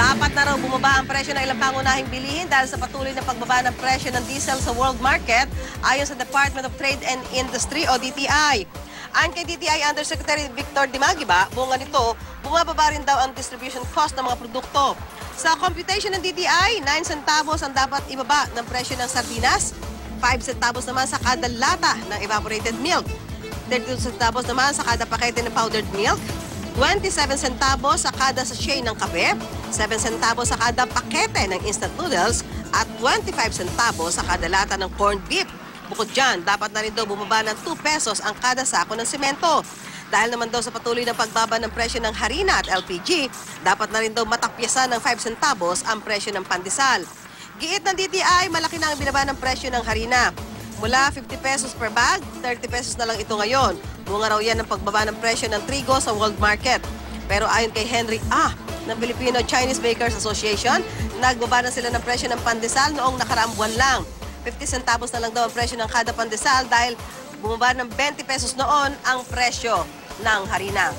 Apat na raw bumaba ang presyo ng ilang pangunahing bilihin dahil sa patuloy na pagbaba ng presyo ng diesel sa world market ayon sa Department of Trade and Industry o DTI. Ayon kay DTI Undersecretary Victor Dimagiba, bunga nito, bumababa rin daw ang distribution cost ng mga produkto. Sa computation ng DTI, 9 centavos ang dapat ibaba ng presyo ng sardinas, 5 centavos naman sa kada lata ng evaporated milk, 32 centavos naman sa kada pakete ng powdered milk, 27 centavos sa kada sachet ng kape, 7 centavos sa kada pakete ng instant noodles, at 25 centavos sa kada lata ng corned beef. Bukod dyan, dapat na rin daw bumaba ng 2 pesos ang kada sako ng semento. Dahil naman daw sa patuloy ng pagbaba ng presyo ng harina at LPG, dapat na rin daw matakpiasan ng 5 centavos ang presyo ng pandesal. Giit ng DTI, malaki na ang binaba ng presyo ng harina. Mula 50 pesos per bag, 30 pesos na lang ito ngayon. Bunga raw yan ng pagbaba ng presyo ng trigo sa world market. Pero ayon kay Henry ng Filipino-Chinese Bakers Association, nagbaba na sila ng presyo ng pandesal noong nakaraang buwan lang. 50 centavos na lang daw ang presyo ng kada pandesal dahil bumaba ng 20 pesos noon ang presyo ng harina.